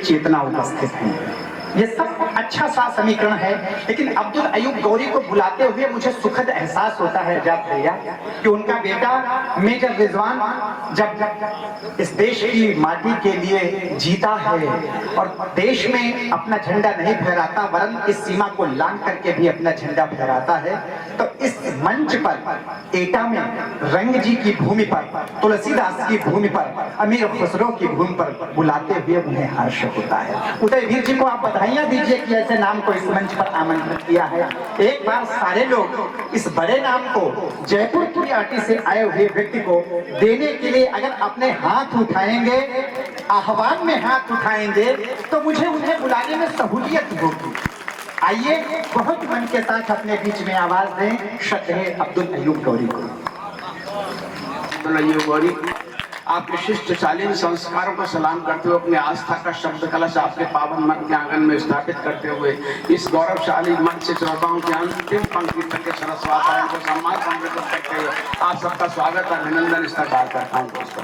चेतना उपस्थित है। ये सब अच्छा सा समीकरण है, लेकिन अब्दुल अयूब गौरी को बुलाते हुए मुझे सुखद एहसास होता है आजाद भैया कि उनका बेटा मेजर रिजवान जब इस देश की माटी के लिए जीता है और देश में अपना झंडा नहीं फहराता वरन इस सीमा को लांघ करके भी अपना झंडा फहराता है, तो इस मंच पर एटा में रंग जी की भूमि पर, तुलसीदास की भूमि पर, अमीर खुसरो की भूमि पर बुलाते हुए उन्हें हर्ष होता है। उदयवीर जी को आप बधाइयां दीजिए कि ऐसे नाम को इस मंच पर आमंत्रित किया है। एक बार सारे लोग इस बड़े नाम को जयपुर की आटी से आए हुए व्यक्ति को देने के लिए अगर अपने हाथ उठाएंगे, आह्वान में हाथ उठाएंगे, तो मुझे उन्हें बुलाने में सहूलियत होगी। आइए बहुत मन के साथ अपने बीच में आवाज दें श्रद्धेय अब्दुल अयूब गौरी को। अब्दुल अयूब गौरी, आपके शिष्टशालीन संस्कारों को सलाम करते हुए अपने आस्था का शब्द कलश आपके पावन मन के आंगन में स्थापित करते हुए इस गौरवशाली मंच से श्रोताओं के अंतिम पंक्ति तक के सरस्वताओं को सम्मान संबोधित करते हुए आप सबका स्वागत और अभिनंदन इस्तकबाल करता हूँ। दोस्तों,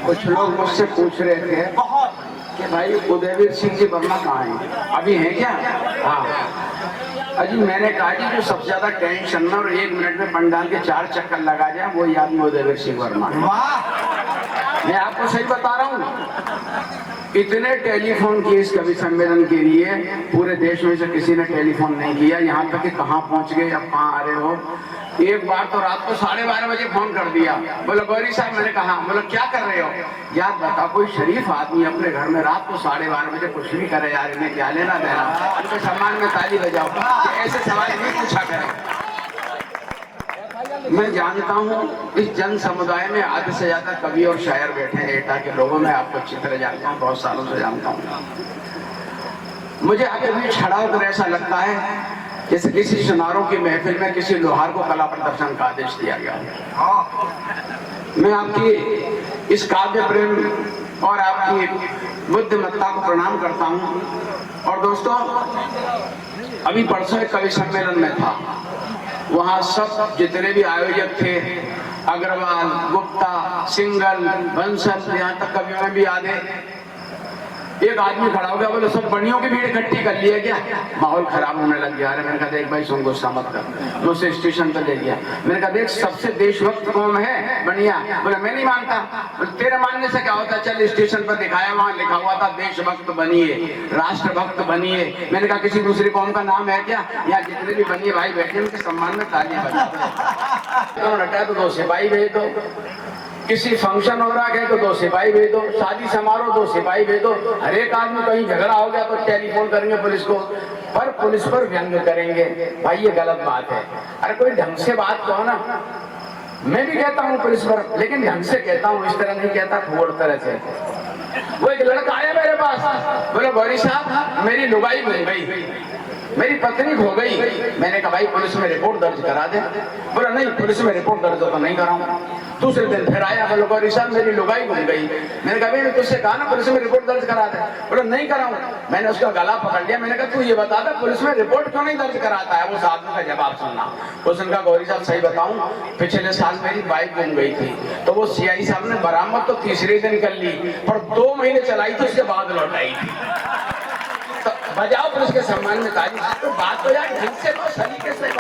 कुछ लोग मुझसे पूछ रहे थे कि भाई उदयवीर सिंह जी वर्मा कहाँ हैं, अभी हैं क्या? हाँ अजी, मैंने कहा कि जो सबसे ज्यादा टेंशन में और 1 मिनट में पंडाल के 4 चक्कर लगा जाए वो याद में उदयवीर सिंह वर्मा। वाह, मैं आपको सही बता रहा हूँ, इतने टेलीफोन किए इस कवि सम्मेलन के लिए, पूरे देश में से किसी ने टेलीफोन नहीं किया। यहाँ तक कि कहाँ पहुँच गए, अब कहाँ आ रहे हो। एक बार तो रात को 12:30 बजे फोन कर दिया, बोला गौरी साहब। मैंने कहा बोला क्या कर रहे हो? याद बता, कोई शरीफ आदमी अपने घर में रात को 12:30 बजे कुछ भी करे यार, इन्हें क्या लेना देना, उनके सम्मान में ताली बजाओ, ऐसे सवाल नहीं पूछा करें। मैं जानता हूँ इस जन समुदाय में आधे से ज्यादा कवि और शायर बैठे हैं एटा के लोगों में, आपको अच्छी तरह जानता हूँ, बहुत सालों से जानता हूँ। मुझे अभी छड़ाव कर ऐसा लगता है जैसे किसी सुनारों की महफिल में किसी लोहार को कला प्रदर्शन का आदेश दिया गया। मैं आपकी इस काव्य प्रेम और आपकी बुद्धिमत्ता को प्रणाम करता हूँ। और दोस्तों, अभी परसों एक कवि सम्मेलन में था, वहाँ सब जितने भी आयोजक थे, अग्रवाल, गुप्ता, सिंगल, बंसल, यहाँ तक कवियों में भी याद है, एक आदमी खड़ा हो गया, बोले सब बनियों की भीड़ इकट्ठी कर लिया क्या? माहौल खराब होने लग गया। अरे मैंने कहा देख भाई सुन, गुस्सा मत कर। मुझसे स्टेशन पर ले गया, मैंने कहा देख सबसे देशभक्त कौन है? बनिया। बोले मैं नहीं मानता। बोले तेरे मानने से क्या होता? चल स्टेशन पर दिखाया, वहाँ लिखा हुआ था देशभक्त बनिए, राष्ट्रभक्त बनिए। मैंने कहा किसी दूसरी कौम का नाम है क्या? यहाँ जितने भी बनिए भाई बैठे उनके सम्मान में तालियां बजा। तो 2 सिपाही भेज दो, किसी फंक्शन हो रहा है तो 2 सिपाही भेज दो, शादी समारोह 2 सिपाही भेज दो। हर एक आदमी कहीं झगड़ा हो गया तो टेलीफोन करेंगे पुलिस को, पर पुलिस पर व्यंग्य करेंगे। भाई ये गलत बात है। अरे कोई ढंग से बात कहो ना। मैं भी कहता हूँ पुलिस पर, लेकिन ढंग से कहता हूँ, इस तरह नहीं कहता फूड़ तरह से। वो एक लड़का आया मेरे पास, बोले गौरी साहब मेरी लुगाई मिल गई, मेरी पत्नी खो गई। मैंने कहा भाई पुलिस में रिपोर्ट दर्ज करा दे। बोला नहीं पुलिस में रिपोर्ट दर्ज तो नहीं कराऊंगा। दूसरे दिन फिर आया, बोला गौरी साहब मेरी लुगाई गुम गई। मैंने कहा भाई तुझसे कहा ना पुलिस में रिपोर्ट दर्ज करा दे। बोला नहीं कराऊंगा। मैंने उसका गला पकड़ लिया, मैंने कहा तू ये बता दे पुलिस में रिपोर्ट क्यों नहीं दर्ज कराता है? वो आदमी का जवाब सुनना। उसने कहा गौरी साहब सही बताऊं, पिछले साल मेरी बाइक गुम गई थी, तो वो सीआई साहब ने बरामद तो तीसरे दिन कर ली, पर 2 महीने चलाई थी, उसके बाद लौटाई थी। तो बजाओ पुलिस के सम्मान में ताली। तो बात तो यार ढंग से तो सलीके से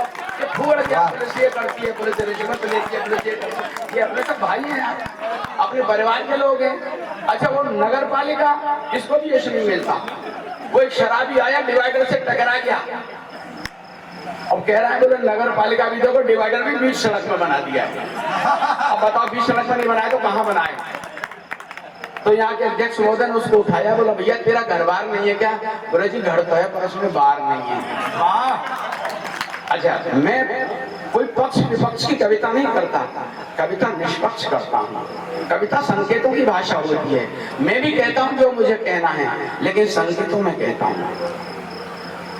फूड़ क्या पुलिस ये करती है, पुलिस रिश्वत लेती है, पुलिस ये करती है। ये अपने सब भाई हैं यार, अपने परिवार के लोग हैं। अच्छा वो नगर पालिका, इसको भी यश नहीं मिलता। वो एक शराबी आया, डिवाइडर से टकरा गया, अब कह रहा है बोले नगर पालिका भी देखो डिवाइडर भी बीच सड़क में बना दिया है। अब बताओ बीच सड़क में नहीं बनाए तो कहाँ बनाए? तो यहाँ के अध्यक्ष महोदय ने उसको उठाया, बोला भैया तेरा घर बार नहीं है क्या? बोले जी घर तो है पर उसमें बार नहीं है। अच्छा मैं कोई पक्ष विपक्ष की कविता नहीं करता, कविता निष्पक्ष करता हूँ। कविता संकेतों की भाषा होती है। मैं भी कहता हूँ जो मुझे कहना है, लेकिन संकेतों में कहता हूँ।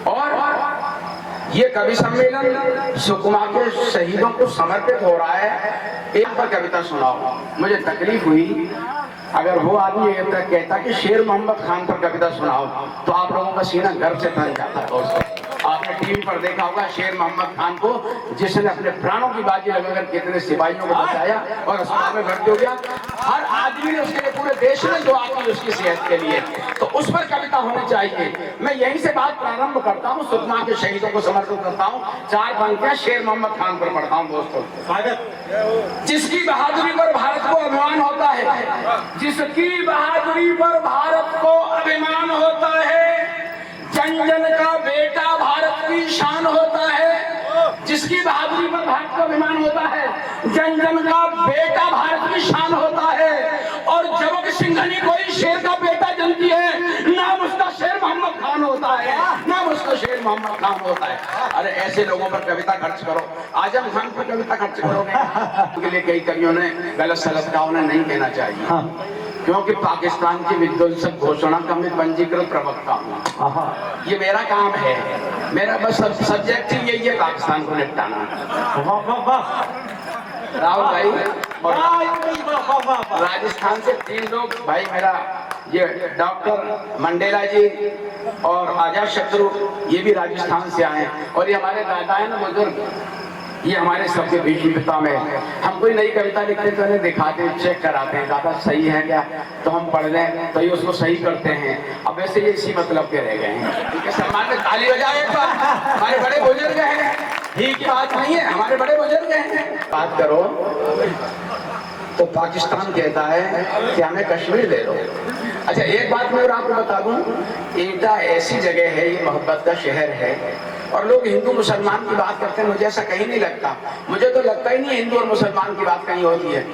और ये कवि सम्मेलन सुकमा के शहीदों को समर्पित हो रहा है। एक पर कविता सुनाओ। मुझे तकलीफ हुई अगर वो आदमी ये कहता कि शेर मोहम्मद खान पर कविता सुनाओ, तो आप लोगों का सीना गर्व से भर जाता। दोस्तों आपने टीवी पर देखा होगा शेर मोहम्मद खान को, जिसने अपने प्राणों की बाजी लगाकर कितने सिपाहियों को बचाया और अस्पताल में भर्ती हो गया। हर आदमी ने उसके लिए, पूरे देश ने दुआ की उसकी सेहत के लिए, तो उस पर कविता होनी चाहिए। मैं यहीं से बात प्रारंभ करता हूँ, सुकमा के शहीदों को समर्पित करता हूँ। 4 पंक्तियां शेर मोहम्मद खान पर पढ़ता हूँ दोस्तों। स्वागत। जिसकी बहादुरी पर भारत को अभिमान होता है, जिसकी बहादुरी पर भारत को अभिमान होता है, जन जन का बेटा भारत की शान होता है। जिसकी बहादुरी पर भारत को अभिमान होता है, जन जन का बेटा भारत की शान होता है। और जब सिंघनी कोई शेर का बेटा जनती है, नाम उसका शेर मोहम्मद खान होता है, नाम उसका शेर मोहम्मद खान होता है। अरे ऐसे लोगों पर कविता खर्च करो, आजम खान पर कविता खर्च करोगे उसके लिए कई कवियों ने गलत सलत का उन्हें नहीं कहना चाहिए, क्योंकि पाकिस्तान की विध्वंसक घोषणा का मैं पंजीकृत प्रवक्ता हूँ। ये मेरा काम है, मेरा बस सब्जेक्ट ही यही है, पाकिस्तान को निपटाना। राहुल भाई और राजस्थान से 3 लोग भाई, मेरा ये डॉक्टर मंडेला जी और आजाद शत्रु, ये भी राजस्थान से आए। और ये हमारे दादा है ना बुजुर्ग, ये हमारे सबके बीच पिता में। हम कोई नई कविता लिखते तो इन्हें दिखाते, चेक कराते हैं, दादा सही है क्या, तो हम पढ़ लें तो ये उसको सही करते हैं। अब वैसे ये इसी मतलब के रह गए हैं। इनके सम्मान में ताली बजाए, हमारे बड़े बुजुर्ग हैं, ठीक की बात नहीं है, हमारे बड़े बुजुर्ग हैं। बात करो तो पाकिस्तान कहता है कि हमें कश्मीर दे दो। अच्छा एक बात मैं और आपको बता दूं, एटा ऐसी जगह है, ये मोहब्बत का शहर है, और लोग हिंदू मुसलमान की बात करते हैं, मुझे ऐसा कहीं नहीं लगता। मुझे तो लगता ही नहीं हिंदू और मुसलमान की बात कहीं होती है।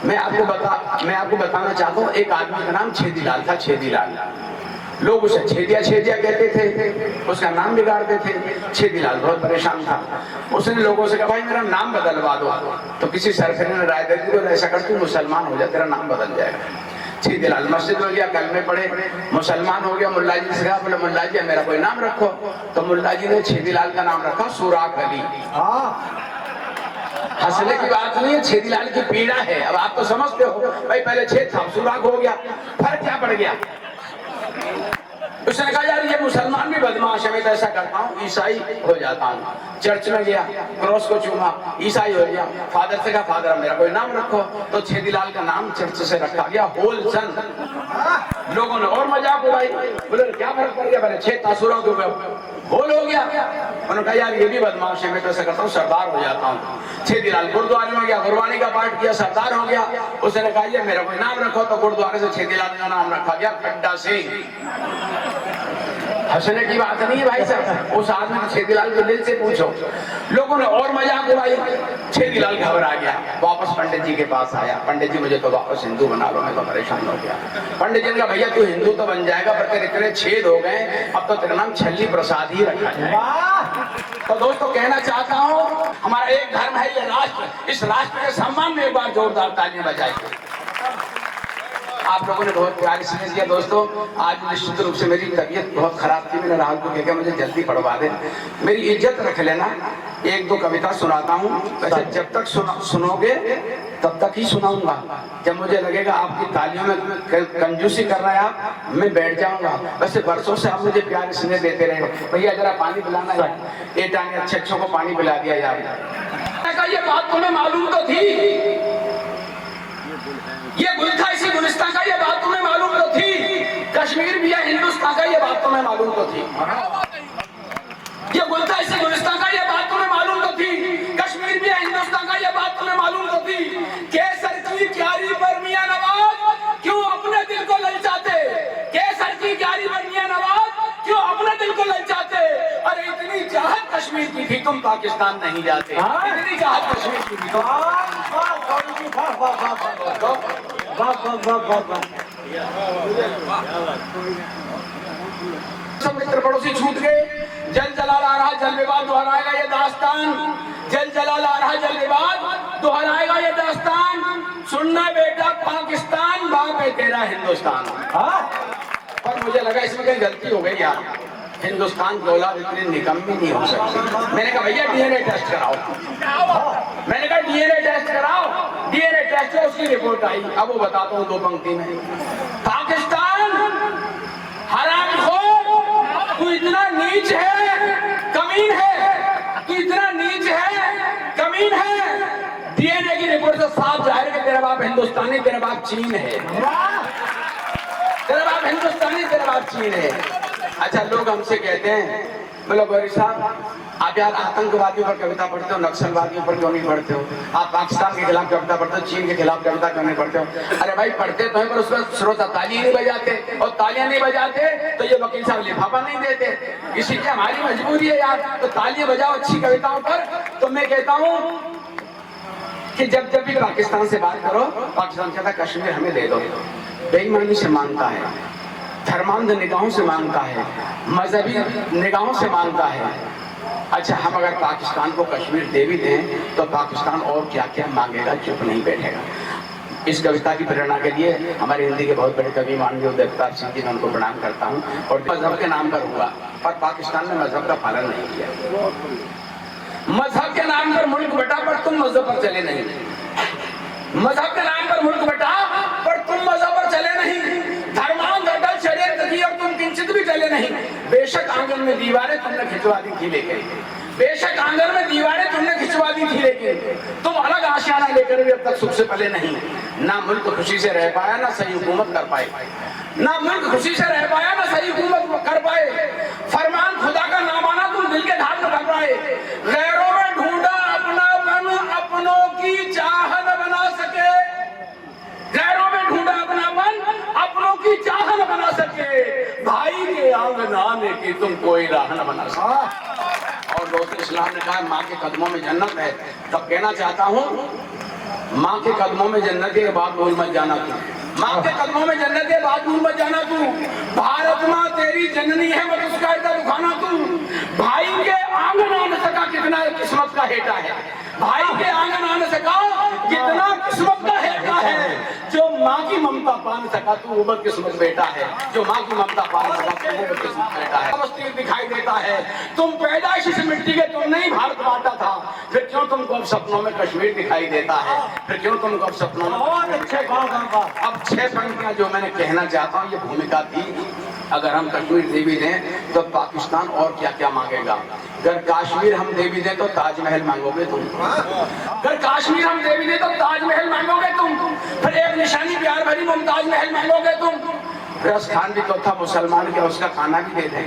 मैं आपको बताना चाहता हूँ, एक आदमी का नाम छेदीलाल था, छेदीलाल। लोग उसे छेदिया छेदिया कहते थे, उसका नाम बिगाड़ते थे। छेदीलाल बहुत परेशान था, उसने लोगों से कहा भाई मेरा नाम बदलवा दो। तो किसी सरफिर ने राय दे दी, तो ऐसा कर तू मुसलमान हो जा, तेरा नाम बदल जाएगा। छेदीलाल मस्जिद हो गया, कलमे पढ़े, मुसलमान हो गया। मुल्ला जी से कहा, बोले मुल्ला जी मेरा कोई नाम रखो। तो मुल्ला जी ने छेदीलाल का नाम रखा सुराग अली। हंसने की बात नहीं है, छेदीलाल की पीड़ा है। अब आप तो समझते हो भाई, पहले छेद था, सुराग हो गया, फर्क क्या पड़ गया। उसने कहा यार ये मुसलमान भी बदमाश है, मैं तो ऐसा करता हूँ ईसाई हो जाता हूँ। चर्च में गया, क्रॉस को चूमा, ईसाई हो गया। फादर से कहा फादर मेरा कोई नाम रखो। तो छेदीलाल का नाम चर्च से रखा गया होलचंद। लोगों ने और मजाक उड़ाई, बोले क्या फर्क पड़ गया, पहले छेद तासुरा के होल हो गया। उन्होंने कहा यार ये भी बदमाश है, मैं तो ऐसा करता हूँ सरदार हो जाता हूँ। छेदीलाल गुरुद्वारे में गया, गुरबानी का पाठ किया, सरदार हो गया। उसने कहा ये मेरा कोई नाम रखो। तो गुरुद्वारे से छेदीलाल का नाम रखा गया खड्डा सिंह। हंसने की बात नहीं है भाई साहब, उस आदमी छेदीलाल के दिल से पूछो। लोगों ने और मजाक उड़ाई, छेदीलाल घबरा गया, वापस पंडित जी के पास आया। पंडित जी मुझे तो वापस हिंदू बना लो, मैं तो परेशान हो गया। पंडित जी ने कहा भैया तू हिंदू तो बन जाएगा, पर तेरे इतने छेद हो गए, अब तो तेरा नाम छल्ली प्रसाद ही रखा जाए। तो दोस्तों कहना चाहता हूँ, हमारा एक धर्म है ये राष्ट्र, इस राष्ट्र के सम्मान में एक बार जोरदार तालियां बजाइए। आप लोगों ने बहुत प्यार स्नेह दिया दोस्तों। आज निश्चित रूप से मेरी तबीयत बहुत खराब थी, मैंने राहुल को कह के मुझे जल्दी पढ़वा दे, मेरी इज्जत रख लेना। 1-2 कविता सुनाता हूँ, वैसे जब तक सुनोगे तब तक ही सुनाऊंगा। जब मुझे लगेगा आपकी तालियों में कंजूसी कर रहे हैं आप, मैं बैठ जाऊंगा। वैसे वर्षों से आप मुझे प्यार स्नेह देते रहे हो। भैया जरा पानी पिलाना है, एटा ने अच्छे को पानी पिला दिया यार। ये बात तुम्हें मालूम तो थी, ये गुल था इसी गुलिस्तान का, ये बात तुम्हें मालूम तो थी। कश्मीर भी है हिंदुस्तान का, ये बात तुम्हें मालूम तो थी। ये गुल था इसी गुलिस्तान का, ये बात तुम्हें मालूम तो थी। कश्मीर भी है हिंदुस्तान का, ये बात तुम्हें मालूम तो थी। केसर की क्यारी पर मियां नवाज क्यों अपने दिल को ललचाते, केसर की क्यारी पर मियां नवाज क्यों अपने दिल को ललचाते। अरे इतनी चाहत कश्मीर की थी, तुम पाकिस्तान नहीं जाते। इतनी चाहत कश्मीर की थी। सब मित्र पड़ोसी छूट गए। जल जला रहा जल विवाद दोहराएगा ये दास्तान, जल जला रहा जल विवाद दोहराएगा ये दास्तान। सुनना बेटा पाकिस्तान, बाप है तेरा हिंदुस्तान। पर मुझे लगा इसमें कहीं गलती हो गई यार, हिंदुस्तान की औलाद इतनी निकम्मी नहीं हो सकती। मैंने कहा भैया डीएनए टेस्ट कराओ, मैंने कहा डीएनए टेस्ट कराओ। डीएनए टेस्ट में उसकी रिपोर्ट आई। अब वो बताता हूँ 2 पंक्ति में। पाकिस्तान हरामखोर, तू इतना नीच है, कमीन है, तू इतना नीच है, कमीन है। डीएनए की रिपोर्ट से साफ जाहिर है कि तेरा बाप हिंदुस्तानी, तेरा बाप चीन है। तेरा बाप हिंदुस्तानी, तेरा बाप चीन है। अच्छा, लोग हमसे कहते हैं, बोलो गौरी साहब आप यार आतंकवादियों पर कविता पढ़ते हो, नक्सलवादियों पर क्यों नहीं पढ़ते हो? आप पाकिस्तान के खिलाफ कविता पढ़ते हो, चीन के खिलाफ कविता क्यों नहीं पढ़ते हो? अरे भाई पढ़ते तो है, पर उसमें श्रोता तालियां नहीं बजाते, और तालियां नहीं बजाते तो ये वकील साहब लिफाफा नहीं देते। इसीलिए हमारी मजबूरी है यार, तो तालियां बजाओ अच्छी कविताओं पर। तो मैं कहता हूँ कि जब जब भी पाकिस्तान से बात करो, पाकिस्तान कहता है कश्मीर हमें दे दो। बेईमानी से मांगता है, धर्मांध निगाहों से मांगता है, मजहबी निगाहों से मांगता है। अच्छा, हम अगर पाकिस्तान को कश्मीर दे भी दें तो पाकिस्तान और क्या क्या मांगेगा, चुप नहीं बैठेगा। इस कविता की प्रेरणा के लिए हमारे हिंदी के बहुत बड़े कवि माननीय उदयप्रताप सिंह जी, मैं उनको प्रणाम करता हूँ। और मजहब के नाम पर हुआ, और पाकिस्तान ने मजहब का पालन नहीं किया। मजहब के नाम पर मुल्क बटा, पर तुम मजहब पर चले नहीं। मजहब के नाम पर मुल्क बटा, पर तुम मजहब पर चले नहीं। धर्मांध अटल शरीयत की और तुम किंचित भी चले नहीं। बेशक आंगन में दीवारें तुमने खिंचवा दी थी, लेकिन बेशक आंगन में दीवारें तुमने खिंचवा दी थी, लेकिन तुम अलग आशियाना लेकर भी अब तक सुख से पले नहीं। ना मुल्क खुशी से रह पाया, ना सही हुकूमत कर पाए। ना मुल्क खुशी से रह पाया, ना सही हुकूमत कर पाए। फरमान खुदा का ना माना, तुम दिल के धार न कर पाए। गैरों में ढूंढा अपनापन, अपनों की चाह न बना सके। गैरों में ढूंढा अपनापन, अपनों की चाह न बना सके। भाई के आंगन आने की तुम कोई राह न बना सके। और दोस्त इस्लाम ने कहा माँ के कदमों में जन्नत है। तब कहना चाहता हूँ, माँ के कदमों में जन्नत है, बात भूल मत जाना तू। माँ के कदमों में जन्नत है, बात भूल मत जाना तू। भारत माँ तेरी जननी है, मत उसका इतना दुखाना तू। भाई के आंगन आ न सका, कितना किस्मत का हेटा है। भाई के आंगन आ न सका, कितना किस्मत का हेटा है। जो माँ की ममता पा न सका, तू उबद किस्मत बेटा है। जो माँ की ममता पा न सका, तू उबद किस्मत बेटा है। अवस्थी दिखाई देता है, तुम पैदाइश इस मिट्टी के, तुमने ही भारत बांटा था। फिर क्यों तुमको अब सपनों में कश्मीर दिखाई देता है? फिर क्यों तुमको अब सपनों में? अब 6 पंक्तियां जो मैंने कहना चाहता हूँ, ये भूमिका थी। अगर हम कश्मीर दे भी दें तो पाकिस्तान और क्या क्या मांगेगा। अगर कश्मीर हम दे भी दें तो ताजमहल मांगोगे तुम। अगर कश्मीर हम दे भी दें तो ताजमहल मांगोगे तुम। फिर एक निशानी प्यार भरी मुमताज महल मांगोगे तुम। रस खान भी तो था मुसलमान, क्या उसका खाना भी दे दें?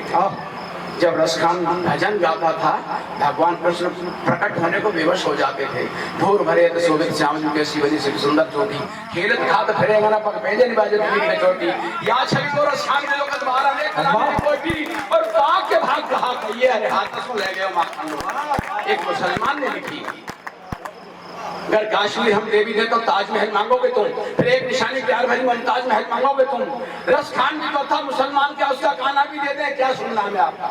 जब रस खान भजन गाता था, भगवान कृष्ण प्रकट होने को विवश हो जाते थे। भूर भरे तो शोभित श्याम जी कैसी वजह से सुंदर चोटी, खेलत खात फिरेगा ना पग भेजे निभाजे तुम्हें चोटी। या छवि तो रस खान में लोग द्वारा ले कोटी, और काग के भाग कहा कहिए अरे हाथ को ले गए माखन। एक मुसलमान ने लिखी, अगर कश्मीर हम दे भी दे तो ताजमहल मांगोगे तुम। फिर एक निशानी प्यार भरी मुमताज महल मांगोगे तुम। रस खान भी तो था मुसलमान, क्या उसका खाना भी दे दे? क्या सुनना है आपका?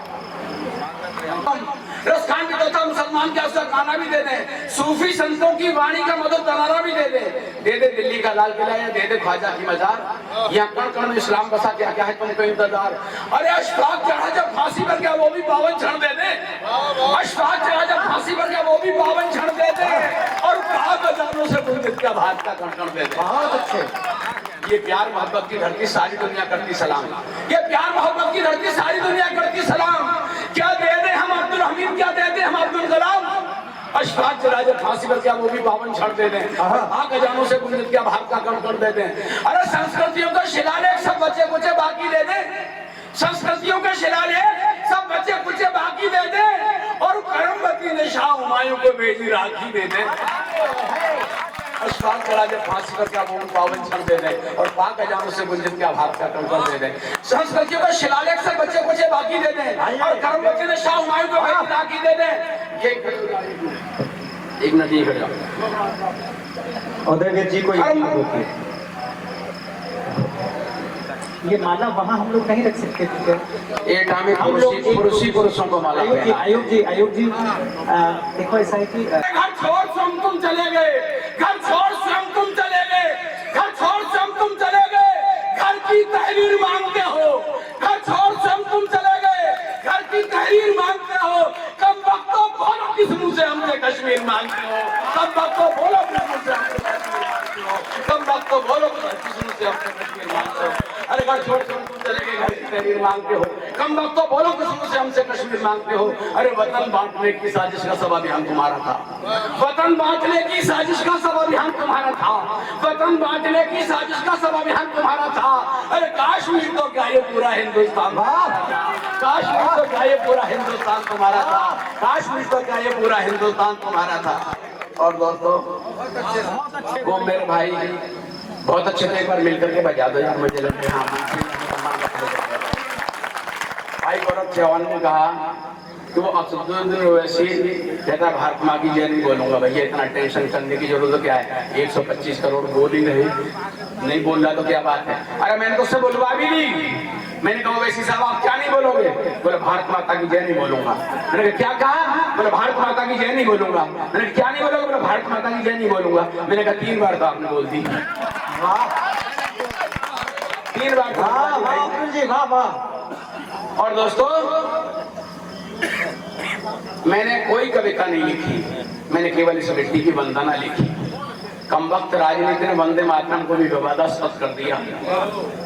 रस खान भी तो था मुसलमान, क्या उसका खाना भी दे दे? सूफी संतों की वाणी का मदद तनारा भी दे दे। दे दे दिल्ली का लाल किला, या दे दे ख्वाजा की मजार। यहाँ कण कण में इस्लाम बसा, क्या क्या है तुमको इंतजार? अरे अशफाक चढ़ा जब फांसी पर, क्या वो भी 52 क्षण दे दे? अशफाक चढ़ा जब फांसी पर, क्या वो भी 52 क्षण दे दे? और हजारों से गुलजित का भाग का कण दे दे। बहुत अच्छे। ये प्यार मोहब्बत की धरती सारी दुनिया करती सलाम। ये प्यार मोहब्बत की धरती सारी दुनिया करती सलाम। क्या दे दे हम अब्दुल हमीद, क्या दे दे हम अब्दुल कलाम? अशफाक चढ़ा जब फांसी पर, क्या वो भी 52 क्षण दे दें? भाग खजानों से गुलजित का भाग का कण दे दें। अरे संस्कृतियों का शिलालेख सब बच्चे कुचे बाकी दे दे। संस्कृतियों के शिलालेख सब बच्चे कुचे बाकी दे दे। और करमवती ने शाह हुमायूं को भेजी राखी दे दे। अशफाक चढ़ा जब फांसी पर, क्या वो 52 क्षण दे दे। और पाक खजानों से गुलजित का भाग का कण दे दे। संस्कृतियों का शिलालेख सब बच्चे कुचे बाकी दे दे। और करमवती ने शाह हुमायूं को भेजी राखी दे दे। ये एक नदी है उदयवीर जी को ये माला वहाँ हम लोग नहीं रख सकते थे। पुरुषों को माला। आयोग जी देखो ऐसा है कि घर छोड़ स्वयं तुम चले गए, घर छोड़ स्वयं तुम चले गए, घर छोड़ स्वयं तुम चले गए। घर की तहरीर मांगते हो, घर छोड़ स्वयं तुम चले गए, घर की तहरीर मांगते हो। कम वक्त बोलो किस मुंह से हमसे कश्मीर मांगते हो? कम वक्त बोलो किस मुंह से हमसे कश्मीर मांगते हो? कम वक्त बोलो किस मुंह से हमसे कश्मीर मांगते हो? अरे घर छोड़ तुम चले गए, घर की तहरीर मांगते हो। कम वक्त तो बोलो कि शुरू से हमसे कश्मीर मांगते हो। अरे वतन बांटने की साजिश का सब अभियान तुम्हारा था, वतन बांटने की साजिश का सब अभियान तुम्हारा था, वतन बांटने की साजिश का सब अभियान तुम्हारा था। अरे काश्मीर तो क्या ये पूरा हिंदुस्तान, काश्मीर तो क्या ये पूरा हिंदुस्तान तुम्हारा था, काश्मीर तो क्या ये पूरा हिंदुस्तान तुम्हारा था। और दोस्तों वो मेरे भाई बहुत अच्छे थे, एक बार मिलकर के बजा दो यार, मुझे लगता है भाई गौरव चौहान ने कहा कि वो असदुद्दीन ओवैसी कहता भारत माँ की जय नहीं बोलूंगा। भैया इतना टेंशन करने की जरूरत क्या है, 125 करोड़ बोल ही नहीं बोल रहा तो क्या बात है। अरे मैंने तो उससे बोलवा भी नहीं, मैंने कहा ओवैसी साहब आप क्या नहीं बोलोगे, बोले भारत माता की जय नहीं बोलूंगा। मैंने कहा क्या कहा, बोले भारत माता की जय नहीं बोलूंगा। मैंने कहा क्या नहीं बोलोगे, बोले भारत माता की जय नहीं बोलूंगा। मैंने कहा 3 बार तो आपने बोल दी, 3 बार। और दोस्तों मैंने कोई कविता नहीं लिखी, मैंने केवल इस मिट्टी की वंदना लिखी। कम वक्त राजनीति ने वंदे मातरम को भी विवादास्पद कर दिया।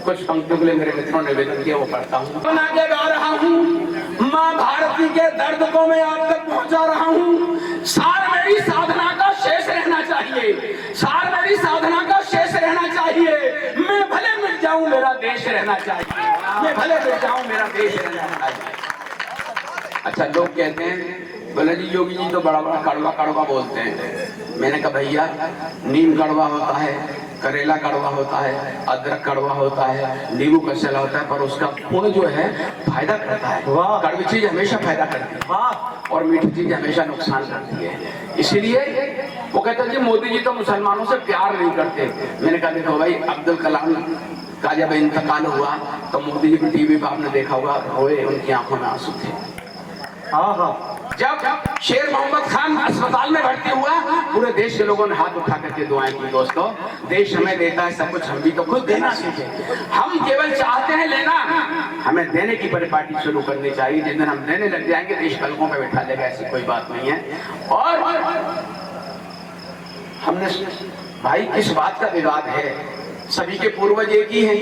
कुछ पंक्तियों के लिए मेरे मित्रों ने निवेदन किया, वो पढ़ता हूँ। बना के गा रहा हूँ माँ भारती के दर्द को मैं आप तक पहुँचा रहा हूँ। सार मेरी साधना का शेष रहना चाहिए, सार मेरी साधना का शेष रहना चाहिए। मैं भले मिट जाऊं मेरा देश रहना चाहिए, मैं भले मिट जाऊं मेरा देश रहना चाहिए। अच्छा लोग कहते हैं बोले जी योगी जी तो बड़ा बड़ा कड़वा कड़वा बोलते हैं। मैंने कहा भैया नीम कड़वा होता है, करेला कड़वा होता है, अदरक कड़वा होता है, नींबू कचला होता है, पर उसका गुण जो है फायदा करता है। कड़वी चीज हमेशा फायदा करती है और मीठी चीज हमेशा नुकसान करती है। इसीलिए वो कहते हैं जी मोदी जी तो मुसलमानों से प्यार नहीं करते। मैंने कहा देखो भाई अब्दुल कलाम का जब इंतकाल हुआ तो मोदी जी को टीवी पर आपने देखा होगा रोए, उनकी आंखों में आंसू थे। जब शेर मोहम्मद खान अस्पताल में भर्ती हुआ पूरे देश के लोगों ने हाथ उठा करके दुआएं की। दोस्तों देश हमें देता है सब कुछ, हम भी तो खुद देना सीखे। हम केवल चाहते हैं लेना, हमें देने की परिपाटी शुरू करनी चाहिए। जिस दिन हम देने लग जाएंगे देश पलकों पे बैठा लेगा, ऐसी कोई बात नहीं है। और हमने भाई किस बात का विवाद है, सभी के पूर्वज एक ही हैं।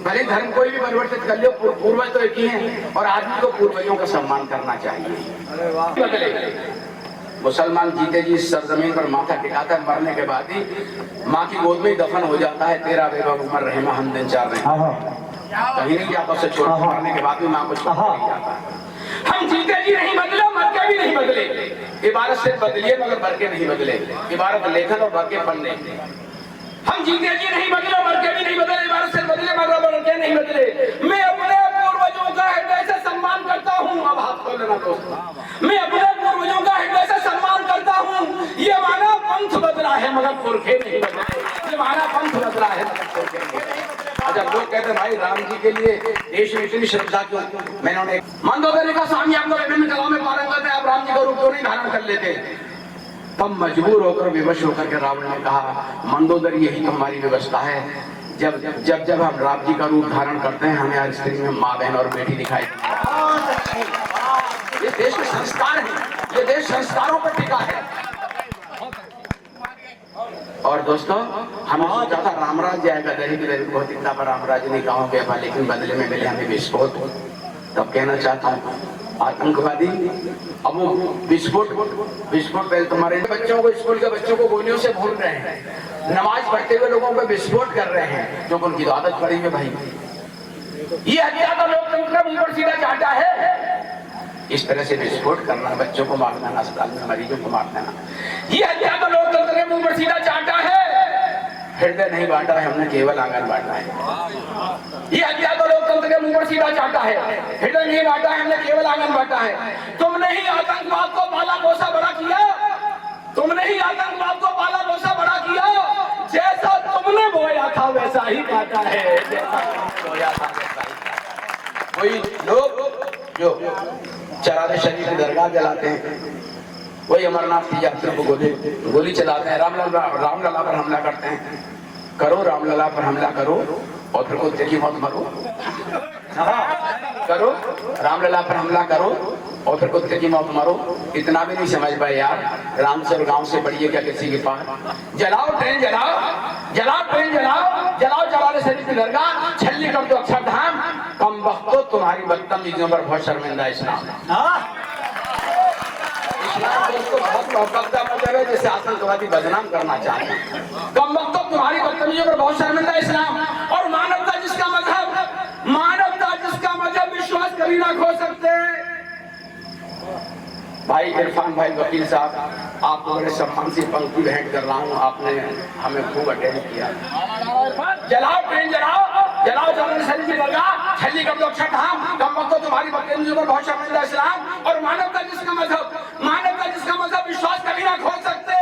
भले धर्म कोई भी परिवर्तित कर लो, पूर्वज तो एक ही हैं और आदमी को पूर्वजों का सम्मान करना चाहिए। बदले मुसलमान जीते जी इस सरजमीन पर माथा टिकाता है, मरने के बाद ही माँ की गोद में ही दफन हो जाता है। तेरा बेगम उमर रहे हम दिन चार रहे कहीं नहीं जाता, उससे छोड़ मरने के बाद भी माँ को छोड़ नहीं जाता। हम जीते जी नहीं बदले, मर के भी नहीं बदले। इबारत से बदलिए मगर बर के नहीं बदले, इबारत लेखन और बर के पढ़ने। हम जीते जी नहीं बदले, मर के भी नहीं बदले, इबारत से बदले मगर बर के नहीं बदले। मैं अपने पूर्वजों का हृदय से सम्मान करता हूँ। अब हाथ खोल लेना दोस्तों, मैं अपने पूर्वजों का हृदय से सम्मान करता हूँ। ये माना पंथ बदला है मगर पुरखे नहीं बदले, ये माना पंथ बदला है मगर पुरखे नहीं बदले। अच्छा लोग कहते हैं भाई राम जी के लिए देश में इतनी श्रद्धा क्यों? मैंने उन्हें मंदोदरी का स्वामी आपको विभिन्न कलाओं में पारंगत है, आप राम जी का रूप क्यों नहीं धारण कर लेते? तब मजबूर होकर विवश होकर के रावण ने कहा मंदोदरी यही तो हमारी व्यवस्था है। जब जब जब हम राम जी का रूप धारण करते हैं हमें हर स्त्री में माँ बहन और बेटी दिखाई देती है। ये देश के संस्कार है, ये देश संस्कारों पर टिका है। और दोस्तों हमें सोचा था रामराज आएगा, दही बहुत इतना पर रामराज ने कहा गया, लेकिन बदले में मिले हमें विस्फोट। तब कहना चाहता हूँ आतंकवादी अब वो विस्फोट पहले तुम्हारे बच्चों को, स्कूल के बच्चों को गोलियों से भून रहे हैं, नमाज पढ़ते हुए लोगों पर विस्फोट कर रहे हैं, जो उनकी आदत पड़ी है। भाई ये हत्या तो लोकतंत्र मुंह पर सीधा चाहता है। इस तरह से विस्फोट करना, बच्चों को मार देना, अस्पताल में मरीजों को मार देना, ये हत्या तो लोकतंत्र के मुंह पर सीधा चाहता है। हृदय नहीं बांटा है हमने, केवल आंगन बांटा है। ये हत्या तो लोकतंत्र के मुंह पर सीधा चाहता है, हृदय नहीं बांटा है हमने, केवल आंगन बांटा है। तुमने ही आतंकवाद को पाला पोसा बड़ा किया, तुमने ही आतंकवाद को पाला पोसा बड़ा किया। जैसा तुमने बोया था वैसा ही काटा है, जैसा तुमने बोया था वैसा ही। कोई लोग जो चरारे शरीफ की दरगाह जलाते हैं, वही अमरनाथ की यात्रा को गोली चलाते हैं, रामलला पर हमला करते हैं। करो रामलला पर हमला करो और फिर कुत्ते की मौत मरो। करो रामलला पर हमला करो और फिर कुत्ते की मौत मरो। इतना भी नहीं समझ पाए यार, राम से और गांव से बढ़िए क्या किसी के पास। जलाओ ट्रेन जलाओ, जलाओ ट्रेन जलाओ, जलाओ चरारे शरीफ की दरगाह, छल्ली कर दो अक्षरधाम। कम वक्तो तुम्हारी बदतमीजियों पर बहुत शर्मिंदा इस्लाम। इस्लाम दोस्तों बहुत मोहब्बत का मतलब है, जैसे आतंकवादी बदनाम करना चाहते हैं। कम वक्तो तुम्हारी बदतमीजियों पर बहुत शर्मिंदा इस्लाम। और मानवता जिसका मजहब विश्वास कभी ना खो सकते। भाई इरफान भाई वकील साहब, आपको बड़े सम्मान से पंक्ति भेंट कर रहा हूँ, आपने हमें खूब अटेंड किया। जलाओ ट्रेन जलाओ जलाओ शरीर की दरगाह, छली कब लोग छठाम, कम वक्त तुम्हारी बदतमीजियों पर बहुत शर्मिंदा इस्लाम। और मानवता जिसका मजहब विश्वास कभी ना खो सकते।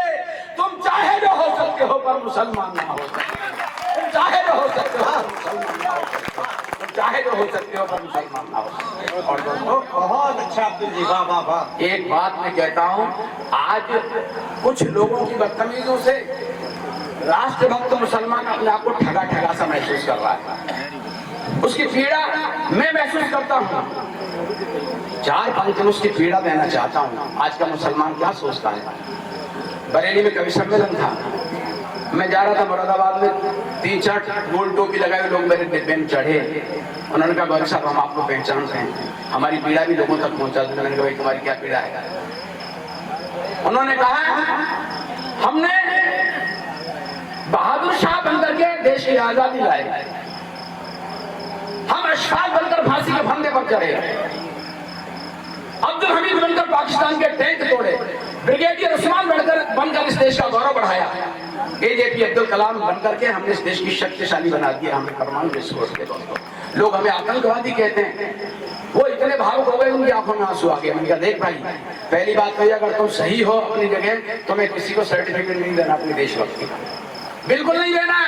तुम चाहे जो हो सकते हो पर मुसलमान ना हो सकते। तुम चाहे जो हो सकते हो मुसलमान ना हो सकते। चाहे जो हो सकते हो पर मुसलमान ना हो सकते। और दोस्तों बहुत अच्छा अब्दुल जी, वाह वाह वाह। एक बात मैं कहता हूं, आज कुछ लोगों की बदतमीजों से राष्ट्रभक्त मुसलमान अपने आप को ठगा ठगा सा महसूस कर रहा है। उसकी पीड़ा मैं महसूस करता हूं। 4 पंक्ति में उसकी पीड़ा देना चाहता हूं। आज का मुसलमान क्या सोचता है। बरेली में कवि सम्मेलन था, मैं जा रहा था मुरादाबाद में, 3-4 गोल टोपी लगाए हुए लोग मेरे डिब्बे में चढ़े। उन्होंने कहा भाई साहब हम आपको पहचानते हैं, हमारी पीड़ा भी लोगों तक पहुंचा दो। मैंने कहा भाई तुम्हारी क्या पीड़ा है। उन्होंने कहा हमने बहादुर शाह बनकर के देश की आजादी लाई, हम अशफाक बनकर फांसी के फंदे पर चढ़े, अब्दुल हमीद बनकर पाकिस्तान के टैंक तोड़े, ब्रिगेडियर उस्मान बनकर इस देश का गौरव बढ़ाया, AJP अब्दुल कलाम बनकर के हमने इस देश की शक्तिशाली बना दिया, हमें परमाणु विस्फोट के। दोस्तों लोग हमें आतंकवादी कहते हैं। वो इतने भावुक हो गए, उनकी आंखों में आंसू आ गए। मैंने कहा देख भाई, पहली बात तो अगर तुम सही हो अपनी जगह, तुम्हें किसी को सर्टिफिकेट नहीं देना अपनी देशभक्ति का, बिल्कुल नहीं देना।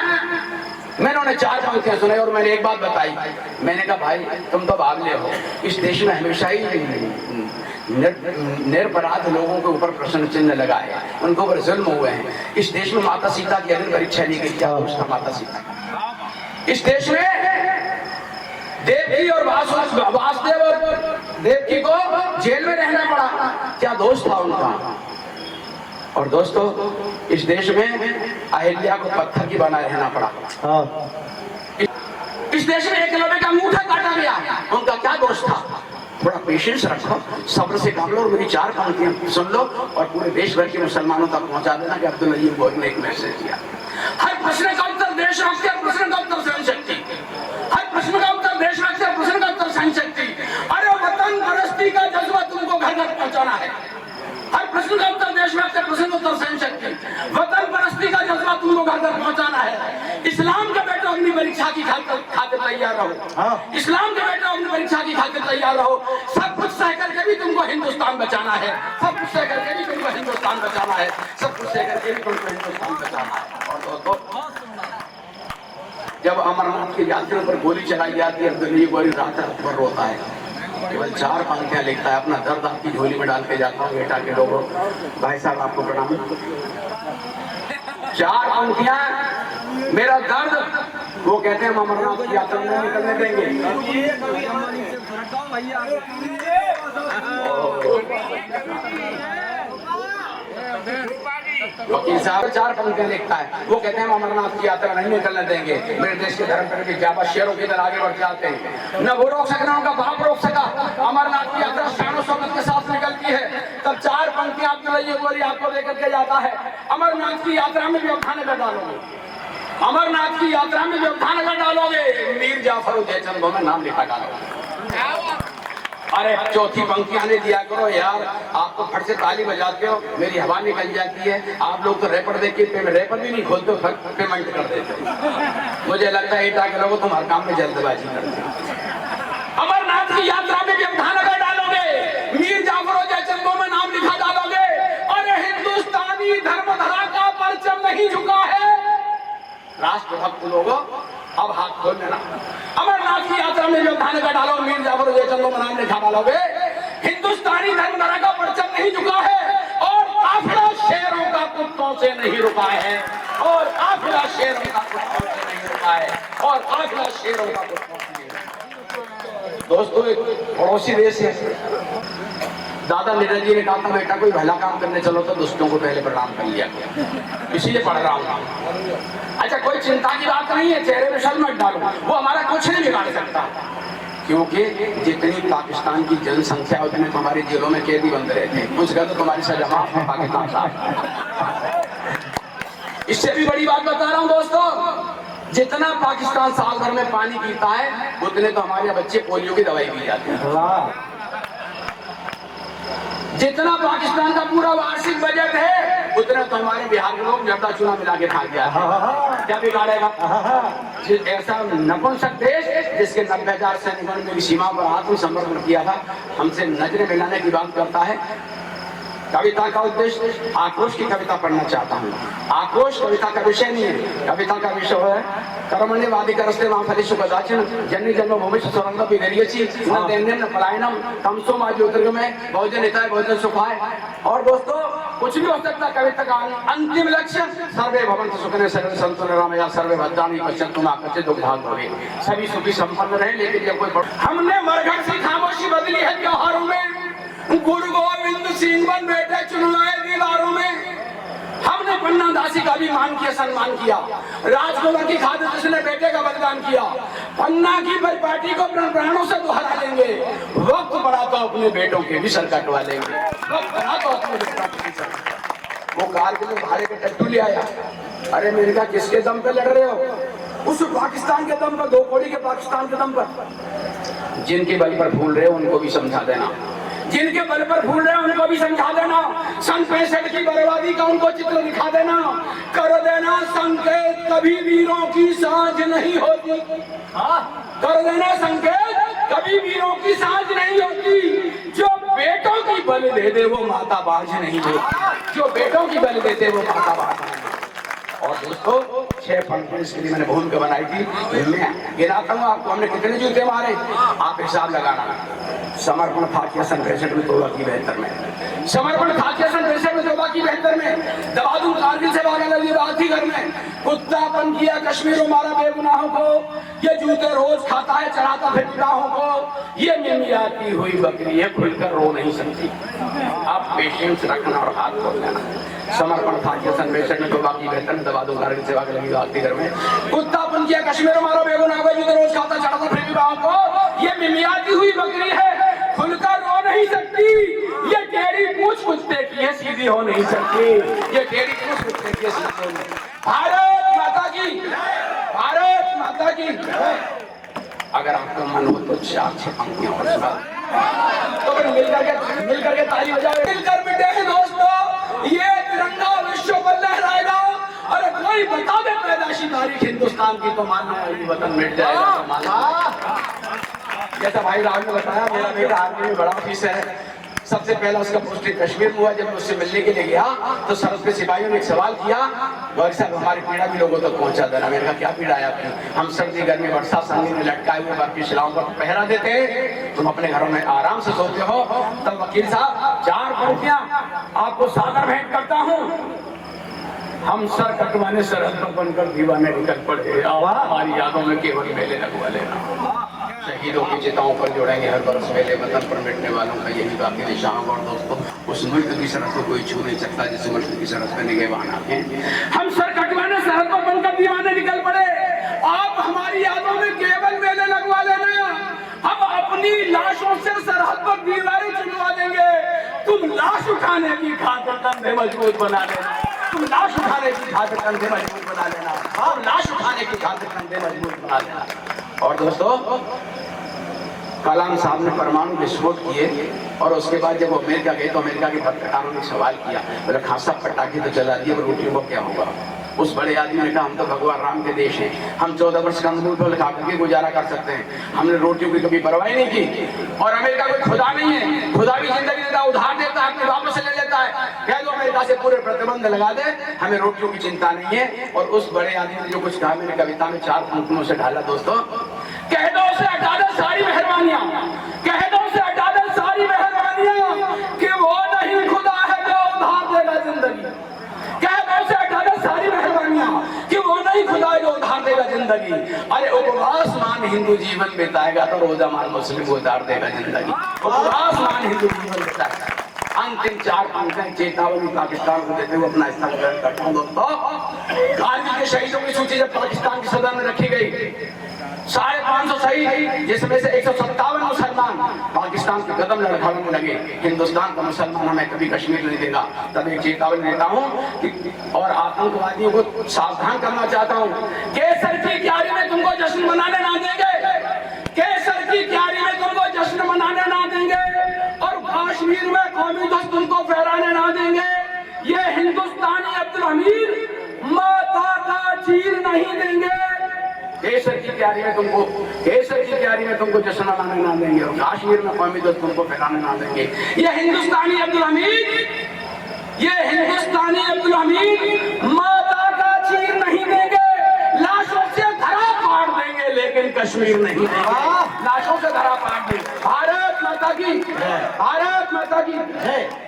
मैंने उन्हें 4 पंक्तियां सुनाई और मैंने एक बात बताई। मैंने कहा भाई तुम तो भागले हो, इस देश में हमेशा ही निरपराध लोगों के ऊपर प्रश्न चिन्ह लगाए, उनके ऊपर जुल्म हुए हैं। इस देश में माता सीता की अग्नि परीक्षा नहीं गई, क्या दोष था माता सीता। इस देश में देवकी और वासुदेव और देवकी को जेल में रहना पड़ा, क्या दोष था उनका। और दोस्तों इस देश में अहिल्या को पत्थर की बना रहना पड़ा। इस देश में एकलव्य का अंगूठा काटा गया, उनका क्या दोष था। थोड़ा पेशेंस रखो, सब्र से काम लो और मेरी 4 पंक्तियां सुन लो और पूरे देश भर के मुसलमानों तक पहुंचा देना कि अब्दुल अजीम गोरी ने एक मैसेज दिया। हर प्रश्न का उत्तर देशभक्ति, हर प्रश्न का उत्तर सहनशक्ति, हर प्रश्न का उत्तर देशभक्ति, हर प्रश्न का उत्तर सहनशक्ति। अरे वतन परस्ती का जज्बा तुमको घर घर पहुंचाना है। हर प्रश्न का उत्तर देशभक्ति, हर प्रश्न का उत्तर सहनशक्ति, वतन परस्ती का जज्बा तुमको घर घर पहुंचाना है। इस्लाम के बेटो अग्नि परीक्षा की खातिर तैयार रहो। इस्लाम के बेटो अग्नि परीक्षा की खातिर तैयार रहो। सब कुछ सह करके भी तुमको हिंदुस्तान बचाना है, सब कुछ सह करके भी तुमको हिंदुस्तान बचाना है, सब कुछ सह करके भी तुमको हिंदुस्तान बचाना है। और दोस्तों जब अमरनाथ की यात्रियों पर गोली चलाई जाती है, अब्दुल गोरी रात रात भर रोता है, केवल 4 पंक्तियां लिखता है, अपना दर्द आपकी झोली में डाल के जाता हूँ। बेटा के लोगों, भाई साहब आपको प्रणाम। 4 पंक्तियां, मेरा दर्द, वो कहते हैं हम अमरनाथ की यात्रा में निकलने देंगे। वकील साहब 4 पंक्तियां लिखता है, वो कहते हैं हम अमरनाथ की यात्रा नहीं निकलने देंगे। मेरे देश के धर्म के जाबा शेरों की तरह आगे बढ़ जाते हैं, न वो रोक सकना, उनका बाप रोक सका। अमरनाथ की यात्रा शान और शौकत के साथ निकलती है। तब 4 पंक्तियां आपको लेकर के जाता है। अमरनाथ की यात्रा में व्यवधान अगर डालोगे, अमरनाथ की यात्रा में व्यवधान अगर डालोगे, मीर जाफर जयचंद में नाम लिखा डालोगे। अरे 4थी पंक्ति आने दिया करो यार, आप तो फट से ताली बजाते हो, मेरी हवा निकल जाती है। आप लोग तो रैपर देख के रैपर भी नहीं खोलते, पेमेंट कर देते। मुझे लगता है एटा के लोगों तुम हर काम में जल्दबाजी करते हो। अमरनाथ की यात्रा में व्यवधान अगर डालोगे, मीर जाफर जयचंदों में नाम लिखा डालोगे, अरे हिंदुस्तानी धर्मधरा का परचम नहीं झुका है। राष्ट्रभक्त लोगों अब हाथ खोल लेना। अमरनाथ की यात्रा में व्यवधान का डालो, मीर जाफर जयचंदों में नाम लिखा डालोगे, हिंदुस्तानी धर्मधारा का परचम नहीं झुका है और काफिला शेरों का कुत्तों से नहीं रुका है, और काफिला शेरों का कुत्तों से नहीं रुका है, और काफिला शेरों का कुत्तों से नहीं रुका। दोस्तों एक पड़ोसी देश है, दादा नीरज जी ने कहा था बेटा कोई भला काम करने चलो तो दुष्टों को पहले प्रणाम कर लिया, इसीलिए पढ़ रहा हूँ। अच्छा कोई चिंता की बात नहीं है, चेहरे में शर्म मत डालो, वो हमारा कुछ नहीं बिगाड़ सकता। क्योंकि जितनी पाकिस्तान की जनसंख्या उतने तुम्हारे जेलों में कैदी बंद रहते हैं, कुछ गलत तो तुम्हारी सजा माफ है पाकिस्तान साहब। इससे भी बड़ी बात बता रहा हूं दोस्तों, जितना पाकिस्तान साल भर में पानी पीता है उतने तो हमारे बच्चे पोलियो की दवाई पी जाते हैं। जितना पाकिस्तान का पूरा वार्षिक बजट है उतना तो हमारे बिहार के लोग जर्दा चूना मिला के खा गया है। क्या बिगाड़ेगा? ऐसा नपुंसक देश जिसके 90,000 सैनिकों ने मेरी सीमा पर आत्मसमर्पण किया था, हमसे नजरें मिलाने की बात करता है। कविता का उद्देश्य आक्रोश की कविता पढ़ना चाहता हूँ। आक्रोश कविता का विषय नहीं है, कविता का विषय है कर्मण्यवादी करस्ते मां फलिषु कदाचन जन्य जन्मभूमि सुरंग विदर्यचि न दैन्यम न पलायनम तमसो मा ज्योतिर्गमय बहुजन हिताय बहुजन सुखाय। और दोस्तों कुछ भी हो सकता, कविता का अंतिम लक्ष्य सर्वे भवन्तु सुखिनः सर्वे सन्तु निरामया सर्वे भद्राणि पश्यन्तु मा कश्चित् दुःखभाग् भवेत्, सभी सुखी संपन्न रहे। लेकिन जब कोई हमने मरघट से खामोशी बदली है त्योहारों में, गुरु गोविंद सिंह बन बैठे चुनाए दीवारों में। हमने पन्ना दासी का भी मान किया, सम्मान किया, राजकुमार की खातिर जिसने बेटे का बलिदान किया, पन्ना की परिपाटी को प्राणों से दोहरा लेंगे। वक्त पड़ा तो अपने बेटों के भी सर कटवा लेंगे, वक्त पड़ा तो अपने बेटों के भी सर। वो कारगिल में भारे के टट्टू ले आया। अरे मैंने कहा किसके दम पे लड़ रहे हो? उस पाकिस्तान के दम पर, 2 कौड़ी के पाकिस्तान के दम पर। जिनके बल पर भूल रहे हो उनको भी समझा देना, जिनके बल पर भूल रहे हैं उनको भी समझा देना। सन 65 की बर्बादी का उनको चित्र दिखा देना, कर देना संकेत कभी वीरों की सांझ नहीं होती। कर देना संकेत कभी वीरों की सांझ नहीं होती। जो बेटों की बल दे दे वो माता बाज नहीं होती, जो बेटों की बल देते वो माता बाज नहीं होती। और दोस्तों 6 पंक्तियां इसके लिए मैंने भूल के बनाई थी, मैं गिनाता हूँ आपको। हमने कितने जूते मारे आप हिसाब लगाना। समर्पण फाकिया सन 65 में, तौबा की 72 में, समर्पण फाकिया सन 65 में, तौबा की 72 में, दबा दूं कारगिल से भागा लगी बात ही घर में, कुत्तापन किया कश्मीर में मारा बेगुनाहों को, ये जूते रोज खाता है चढ़ाता फिर निगाहों को, ये मिमियाती हुई बकरी है खुलकर रो नहीं सकती। आप पेशेंस रखना और हाथ खोल लेना। समर्पण फाकिया सन 65 में, तौबा की 72 में, दबा दूं कारगिल से भागा लगी बात ही घर में, कुत्तापन किया कश्मीर में मारा बेगुनाहों को, जूते रोज खाता चढ़ाता फिर निगाहों को, ये मिमियाती हुई बकरी है खुलकर रो नहीं सकती। ये टेढ़ी पूंछ कुत्ते की है सीधी हो नहीं सकती, ये टेढ़ी पूंछ कुत्ते की है सीधी हो नहीं। भारत माता की, भारत माता की। अगर आपका मन हो तो 4-6 पंक्तियां और सुना तो फिर मिलकर के ताली बजाओ। मिलकर मिटे हैं दोस्तों, ये तिरंगा विश्व पर लहराएगा। अरे कोई बता दे पैदाशी तारीख हिंदुस्तान की तो मानना है ये वतन मिट जाएगा तो मानना। जैसा भाई राम ने बताया, मेरा बेटा आर्मी में बड़ा ऑफिसर है। सबसे पहला उसका पोस्टिंग कश्मीर में हुआ। जब मैं उससे मिलने के लिए गया तो सरहद पे सिपाहियों ने एक सवाल किया, भाई साहब हमारी पीड़ा भी लोगों तक पहुंचा देना। मैंने कहा क्या पीड़ा है आपकी? हम सर्दी गर्मी वर्षा संगी में लटकाए हुए बाकी शिलाओं पर पहरा देते हैं, तुम अपने घरों में आराम से सोते हो। तब वकील साहब 4 पंक्तियां आपको सादर भेंट करता हूँ। हम सर कटवाने सरहद पर बनकर दीवाने निकल पड़े, हमारी यादों में केवल मेले लगवा लेना। शहीदों की चिताओं पर जोड़ेंगे हर बरस मेले, वतन पर मिटने वालों का यही बाकी निशान। और दोस्तों उस मुल्क की सरहद को कोई छू नहीं सकता जिस मुल्क की सरहद पे निगहबान है। हम सर कटवाने सरहद पर बनकर दीवाने निकल पड़े, आप हमारी यादों में केवल मेले लगवा लेना। हम अपनी लाशों से सरहद पर दीवारें चुनवा देंगे, तुम लाश उठाने की खातिर कंधे मजबूत बना लेना। तुम लाश उठाने की खातिर कंधे मजबूत बना लेना। हाँ, लाश उठाने की खातिर कंधे मजबूत बना लेना। और दोस्तों कलाम साहब ने परमाणु विस्फोट किए और उसके बाद जब वो अमेरिका गए तो अमेरिका के पत्रकारों ने सवाल किया, बोले खासा पटाखे तो जला दिए, रोटियों को क्या होगा? उस बड़े आदमी ने कहा हम तो भगवान राम के देश हैं, हम 14 वर्ष का अंगूठ पर खा करके गुजारा कर सकते हैं, हमने रोटियों की कभी परवाह नहीं की। और अमेरिका कोई खुदा नहीं है, खुदा भी जिंदगी देता है, उधार देता है, अपने वापस ले लेता है। कह दो अमेरिका से पूरे प्रतिबंध लगा दे, हमें रोटियों की चिंता नहीं है। और उस बड़े आदमी ने जो कुछ कहा मैंने कविता में 4 पंक्तियों से ढाला। दोस्तों कह दो उसे हटा दे सारी मेहरबानियां, कह दो उसे हटा दे सारी मेहरबानियां कि वो नहीं खुदा है जो उधार देगा जिंदगी। कह दो उसे हटा दे सारी मेहरबानियां कि वो नहीं खुदा है जो उधार देगा जिंदगी। अरे उपवास मान हिंदू जीवन बिताएगा तो रोजा मान मुस्लिम को उधार देगा जिंदगी। उपवास मान हिंदू जीवन बिताएगा। अंतिम 4 पंक्तियां चेतावनी पाकिस्तान को देते हुए अपना स्थान ग्रहण करता हूं। दोस्तों, कारगिल के शहीदों की सूची जब पाकिस्तान की सदन में रखी गई, 550 शहीद, जिसमें से 157 मुसलमान पाकिस्तान के कदम लड़खड़ाने लगे। हिंदुस्तान का मुसलमान हमें कभी कश्मीर नहीं देगा। तब एक चेतावनी देता हूं और आतंकवादियों को सावधान करना चाहता हूं। केसर की क्यारी में तुमको जश्न मनाने ना देंगे, केसर की क्यारी में तुमको जश्न मनाने ना देंगे, और कश्मीर में कौमी ध्वज तुमको फहराने ना देंगे। ये हिंदुस्तानी अब्दुल हमीद माता का चीर नहीं देंगे। केसर की क्यारी में तुमको जश्न मनाने ना देंगे, और कश्मीर में कौमी ध्वज तुमको फहराने ना देंगे। ये हिंदुस्तानी अब्दुल हमीद माता का चीर नहीं देंगे। लाशों से धरा फाड़ देंगे, लेकिन कश्मीर नहीं देंगे। लाशों से धरा फाड़ देंगे। भारत माता की, भारत माता की।